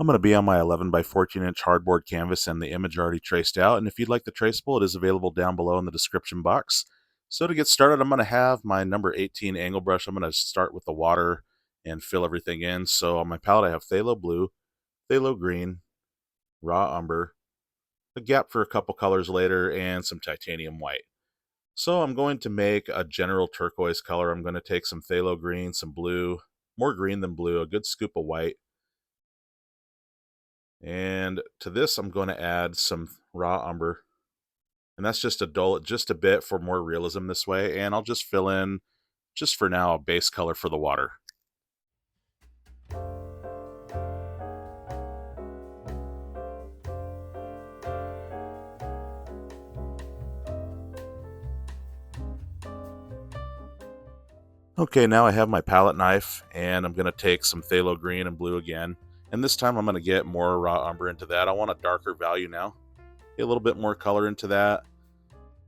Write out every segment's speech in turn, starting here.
I'm going to be on my 11 by 14 inch hardboard canvas and the image already traced out. And if you'd like the traceable, it is available down below in the description box. So to get started, I'm going to have my number 18 angle brush. I'm going to start with the water and fill everything in. So on my palette, I have phthalo blue, phthalo green, raw umber, a gap for a couple colors later, and some titanium white. So I'm going to make a general turquoise color. I'm going to take some phthalo green, some blue, more green than blue, a good scoop of white. And to this, I'm going to add some raw umber. And that's just to dull it just a bit for more realism this way. And I'll just fill in, just for now, a base color for the water. Okay, now I have my palette knife, and I'm going to take some phthalo green and blue again. And this time I'm going to get more raw umber into that. I want a darker value now. Get a little bit more color into that.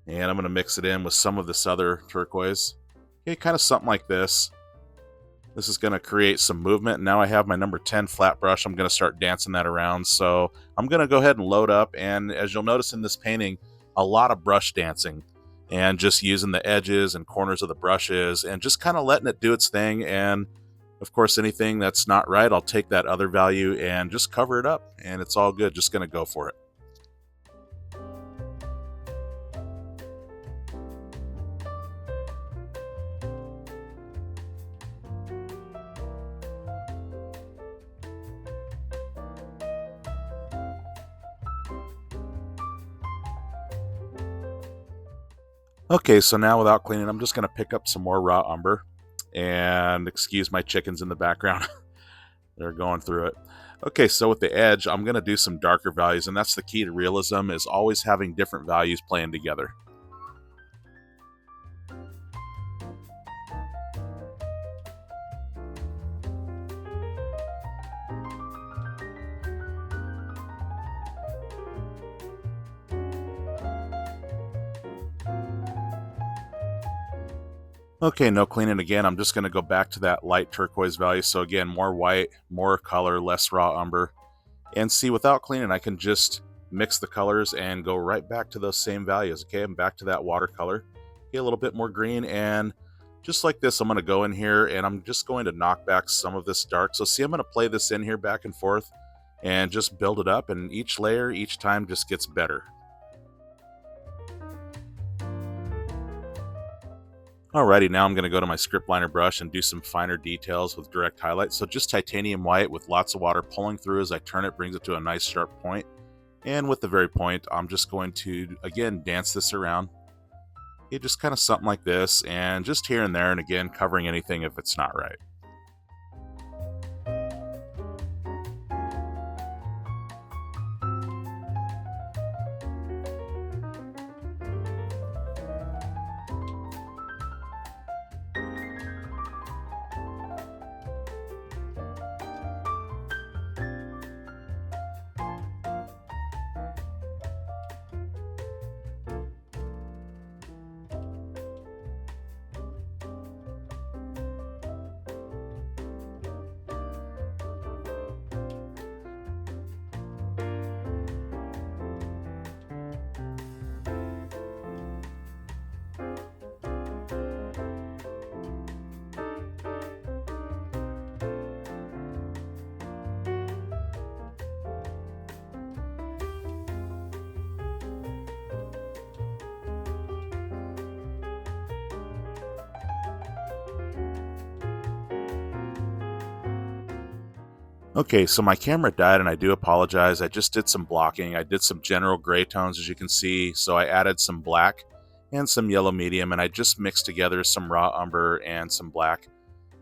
And I'm going to mix it in with some of this other turquoise. Okay, kind of something like this. This is going to create some movement. Now I have my number 10 flat brush. I'm going to start dancing that around. So I'm going to go ahead and load up. And as you'll notice in this painting, a lot of brush dancing and just using the edges and corners of the brushes and just kind of letting it do its thing. And of course, anything that's not right, I'll take that other value and just cover it up. And it's all good. Just going to go for it. Okay, so now without cleaning, I'm just going to pick up some more raw umber. And excuse my chickens in the background. They're going through it. Okay, so with the edge, I'm going to do some darker values. And that's the key to realism, is always having different values playing together. Okay, no cleaning again. I'm just going to go back to that light turquoise value. So again, more white, more color, less raw umber. And see, without cleaning, I can just mix the colors and go right back to those same values. Okay, I'm back to that watercolor. Okay, a little bit more green. And just like this, I'm going to go in here and I'm just going to knock back some of this dark. So see, I'm going to play this in here back and forth and just build it up. And each layer, each time just gets better. Alrighty, now I'm going to go to my script liner brush and do some finer details with direct highlights. So just titanium white with lots of water pulling through as I turn it, brings it to a nice sharp point. And with the very point, I'm just going to, again, dance this around. Okay, just kind of something like this, and just here and there, and again, covering anything if it's not right. Okay, so my camera died and I do apologize. I just did some blocking. I did some general gray tones, as you can see. So I added some black and some yellow medium, and I just mixed together some raw umber and some black.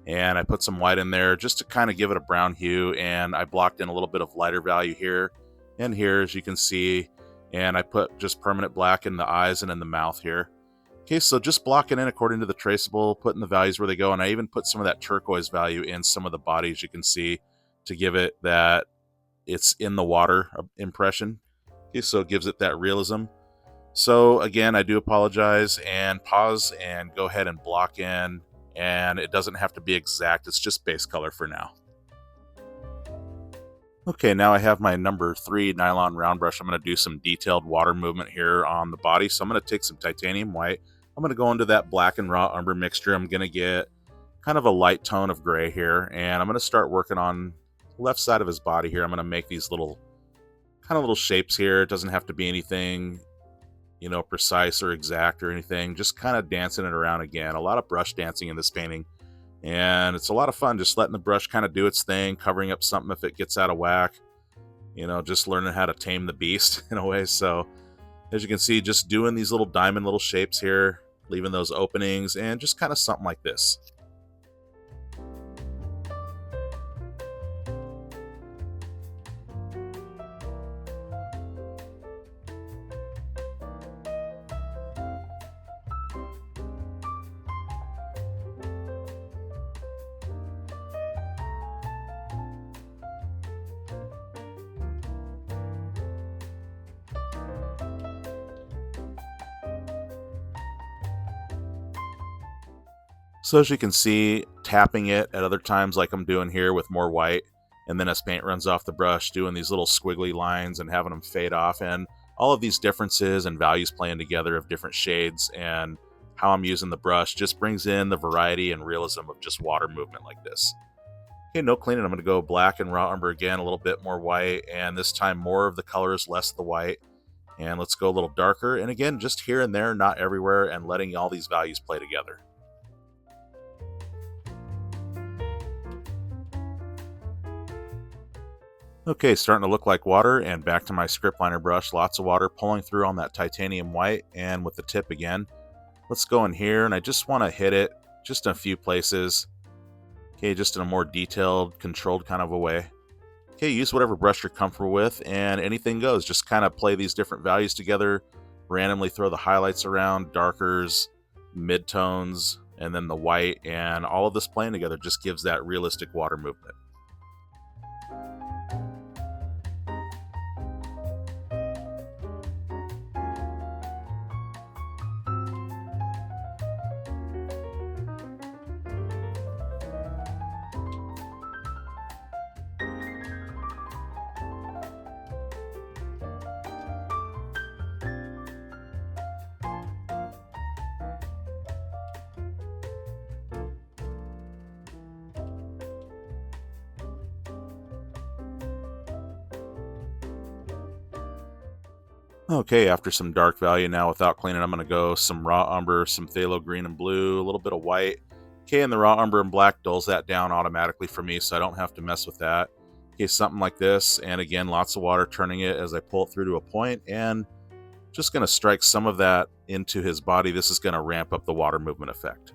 And I put some white in there just to kind of give it a brown hue, and I blocked in a little bit of lighter value here and here, as you can see. And I put just permanent black in the eyes and in the mouth here. Okay, so just blocking in according to the traceable, putting the values where they go, and I even put some of that turquoise value in some of the bodies, you can see, to give it that it's in the water impression. Okay, so it gives it that realism. So again, I do apologize, and pause and go ahead and block in, and it doesn't have to be exact. It's just base color for now. Okay, now I have my number 3 nylon round brush. I'm going to do some detailed water movement here on the body. So I'm going to take some titanium white. I'm going to go into that black and raw umber mixture. I'm going to get kind of a light tone of gray here, and I'm going to start working on the left side of his body here. I'm going to make these little shapes here. It doesn't have to be anything, precise or exact or anything. Just kind of dancing it around again. A lot of brush dancing in this painting. And it's a lot of fun just letting the brush kind of do its thing, covering up something if it gets out of whack, just learning how to tame the beast in a way. So as you can see, just doing these little diamond little shapes here, leaving those openings, and just kind of something like this. So as you can see, tapping it at other times like I'm doing here with more white, and then as paint runs off the brush, doing these little squiggly lines and having them fade off, and all of these differences and values playing together of different shades and how I'm using the brush just brings in the variety and realism of just water movement like this. Okay, no cleaning. I'm going to go black and raw umber again, a little bit more white, and this time more of the colors, less of the white. And let's go a little darker, and again, just here and there, not everywhere, and letting all these values play together. Okay, starting to look like water, and back to my script liner brush. Lots of water pulling through on that titanium white, and with the tip again. Let's go in here, and I just want to hit it just in a few places. Okay, just in a more detailed, controlled kind of a way. Okay, use whatever brush you're comfortable with, and anything goes. Just kind of play these different values together, randomly throw the highlights around, darkers, midtones, and then the white, and all of this playing together just gives that realistic water movement. Okay, after some dark value now without cleaning, I'm going to go some raw umber, some phthalo green and blue, a little bit of white. Okay, and the raw umber and black dulls that down automatically for me, so I don't have to mess with that. Okay, something like this, and again, lots of water turning it as I pull it through to a point, and just going to strike some of that into his body. This is going to ramp up the water movement effect.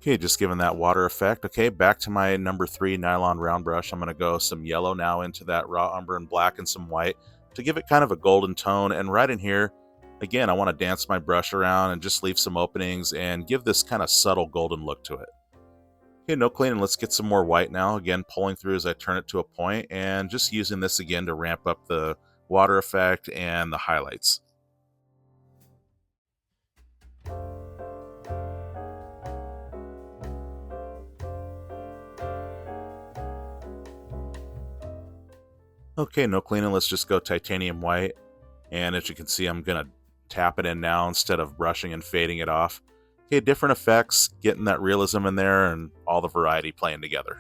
Okay, just giving that water effect. Okay, back to my number 3 nylon round brush. I'm going to go some yellow now into that raw umber and black and some white to give it kind of a golden tone. And right in here, again, I want to dance my brush around and just leave some openings and give this kind of subtle golden look to it. Okay, no cleaning. Let's get some more white now. Again, pulling through as I turn it to a point, and just using this again to ramp up the water effect and the highlights. Okay, no cleaning. Let's just go titanium white. And as you can see, I'm going to tap it in now instead of brushing and fading it off. Okay, different effects, getting that realism in there and all the variety playing together.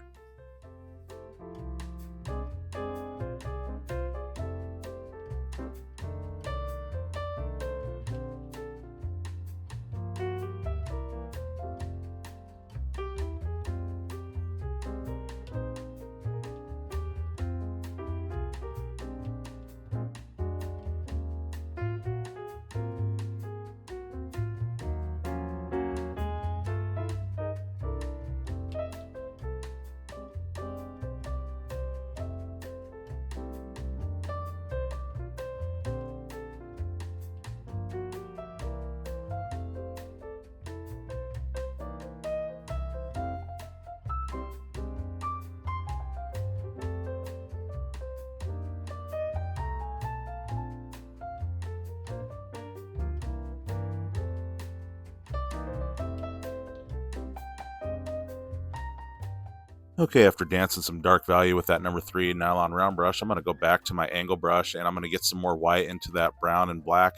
Okay, after dancing some dark value with that number 3 nylon round brush, I'm going to go back to my angle brush and I'm going to get some more white into that brown and black,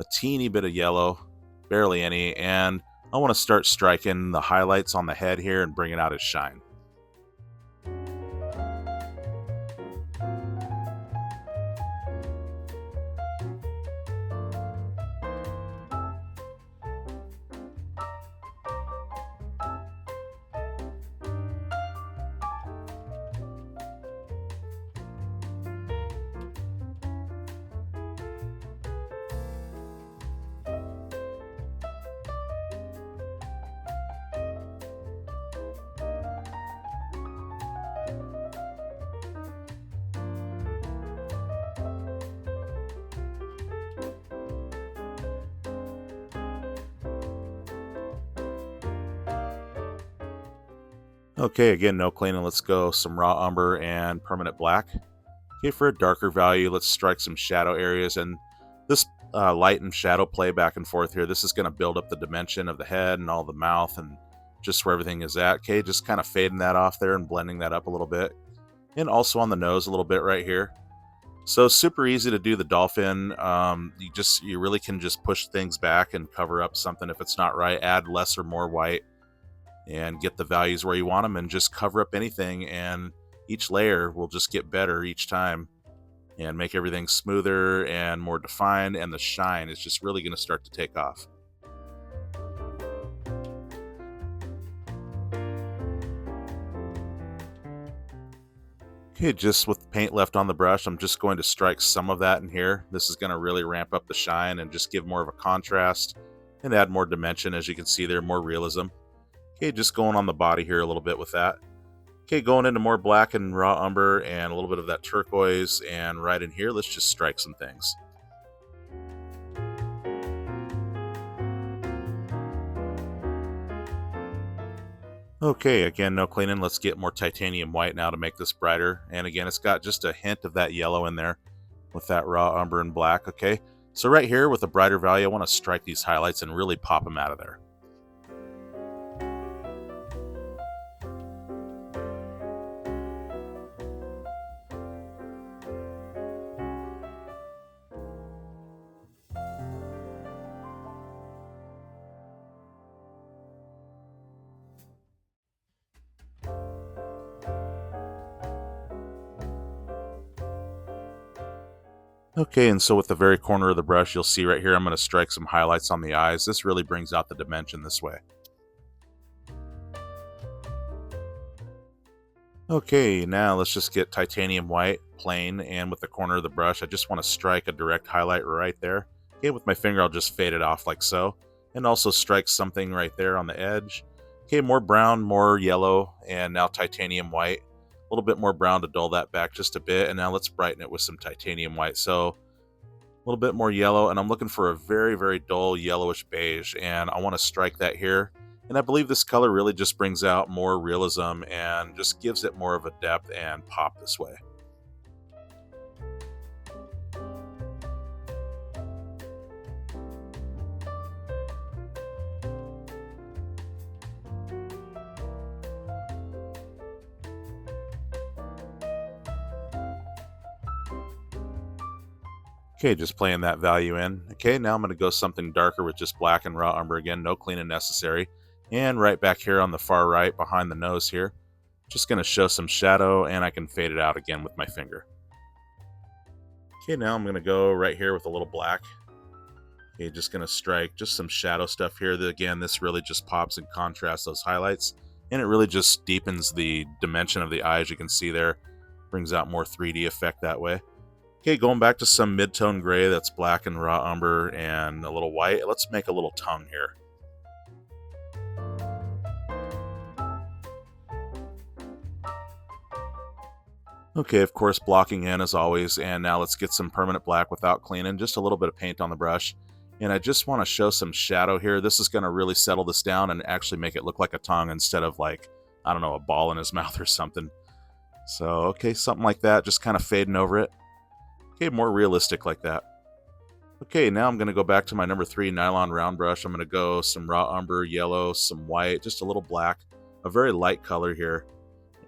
a teeny bit of yellow, barely any, and I want to start striking the highlights on the head here and bring it out as shine. Okay, again, no cleaning. Let's go some raw umber and permanent black. Okay, for a darker value, let's strike some shadow areas. And this light and shadow play back and forth here, this is going to build up the dimension of the head and all the mouth and just where everything is at. Okay, just kind of fading that off there and blending that up a little bit. And also on the nose a little bit right here. So super easy to do the dolphin. You really can just push things back and cover up something if it's not right. Add less or more white and get the values where you want them and just cover up anything, and each layer will just get better each time and make everything smoother and more defined, and the shine is just really going to start to take off. Okay, just with paint left on the brush, I'm just going to strike some of that in here. This is going to really ramp up the shine and just give more of a contrast and add more dimension. As you can see there, more realism. Okay, just going on the body here a little bit with that. Okay, going into more black and raw umber and a little bit of that turquoise, and right in here, let's just strike some things. Okay, again, no cleaning. Let's get more titanium white now to make this brighter. And again, it's got just a hint of that yellow in there with that raw umber and black. Okay, so right here with a brighter value, I want to strike these highlights and really pop them out of there. Okay, and so with the very corner of the brush, you'll see right here, I'm going to strike some highlights on the eyes. This really brings out the dimension this way. Okay, now let's just get titanium white, plain, and with the corner of the brush, I just want to strike a direct highlight right there. Okay, with my finger, I'll just fade it off like so, and also strike something right there on the edge. Okay, more brown, more yellow, and now titanium white. A little bit more brown to dull that back just a bit, and now let's brighten it with some titanium white. So a little bit more yellow, and I'm looking for a very, very dull yellowish beige, and I want to strike that here. And I believe this color really just brings out more realism and just gives it more of a depth and pop this way. Okay, just playing that value in. Okay, now I'm going to go something darker with just black and raw umber again, no cleaning necessary. And right back here on the far right behind the nose here, just going to show some shadow, and I can fade it out again with my finger. Okay, now I'm going to go right here with a little black. Okay, just going to strike just some shadow stuff here. Again, this really just pops and contrasts those highlights, and it really just deepens the dimension of the eye, as you can see there. Brings out more 3D effect that way. Okay, going back to some mid-tone gray that's black and raw umber and a little white. Let's make a little tongue here. Okay, of course, blocking in as always, and now let's get some permanent black without cleaning, just a little bit of paint on the brush. And I just want to show some shadow here. This is going to really settle this down and actually make it look like a tongue instead of like, I don't know, a ball in his mouth or something. So, okay, something like that, just kind of fading over it. Okay, more realistic like that. Okay, now I'm going to go back to my number 3 nylon round brush. I'm going to go some raw umber, yellow, some white, just a little black, a very light color here.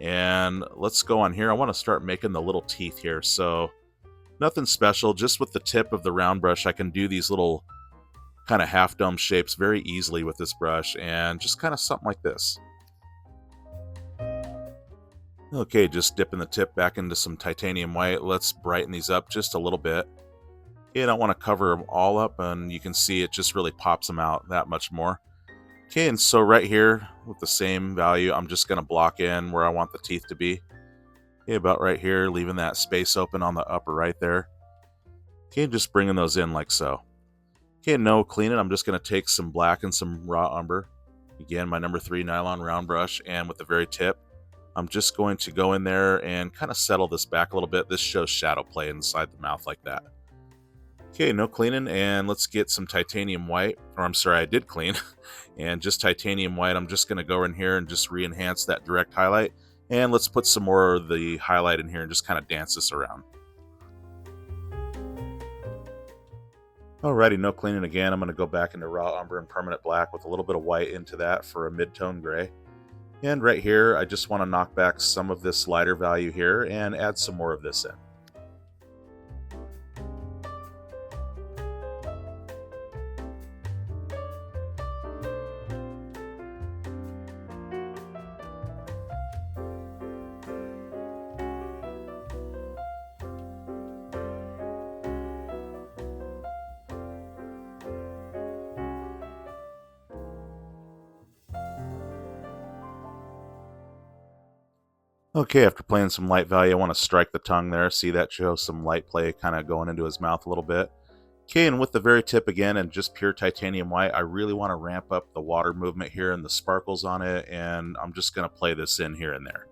And let's go on here. I want to start making the little teeth here. So nothing special, just with the tip of the round brush, I can do these little kind of half dome shapes very easily with this brush, and just kind of something like this. Okay, just dipping the tip back into some titanium white. Let's brighten these up just a little bit. Okay, I don't want to cover them all up, and you can see it just really pops them out that much more. Okay, and so right here with the same value, I'm just going to block in where I want the teeth to be. Okay, about right here, leaving that space open on the upper right there. Okay, just bringing those in like so. Okay, no cleaning. I'm just going to take some black and some raw umber. Again, my number 3 nylon round brush, and with the very tip, I'm just going to go in there and kind of settle this back a little bit. This shows shadow play inside the mouth like that. Okay, no cleaning, and let's get some titanium white. Or I'm sorry, I did clean. And just titanium white, I'm just going to go in here and just re-enhance that direct highlight. And let's put some more of the highlight in here and just kind of dance this around. Alrighty, no cleaning again. I'm going to go back into raw umber and permanent black with a little bit of white into that for a mid-tone gray. And right here, I just want to knock back some of this lighter value here and add some more of this in. Okay, after playing some light value, I want to strike the tongue there. See that shows some light play kind of going into his mouth a little bit. Okay, and with the very tip again and just pure titanium white, I really want to ramp up the water movement here and the sparkles on it, and I'm just going to play this in here and there.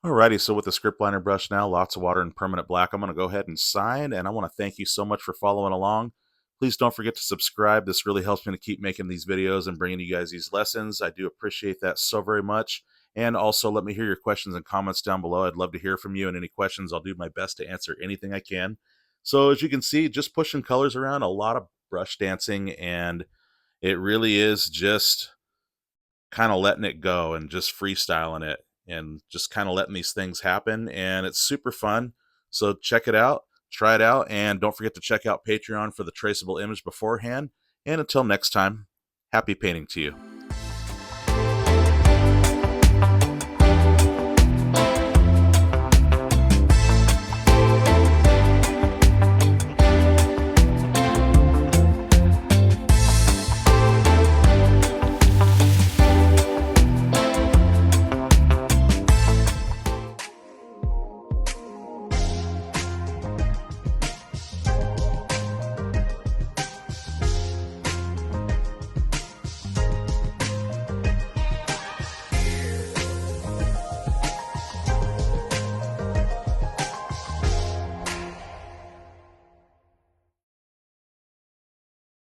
Alrighty, so with the script liner brush now, lots of water and permanent black, I'm going to go ahead and sign, and I want to thank you so much for following along. Please don't forget to subscribe. This really helps me to keep making these videos and bringing you guys these lessons. I do appreciate that so very much. And also, let me hear your questions and comments down below. I'd love to hear from you, and any questions, I'll do my best to answer anything I can. So as you can see, just pushing colors around, a lot of brush dancing, and it really is just kind of letting it go and just freestyling it and just kind of letting these things happen. And it's super fun. So check it out, try it out, and don't forget to check out Patreon for the traceable image beforehand. And until next time, happy painting to you.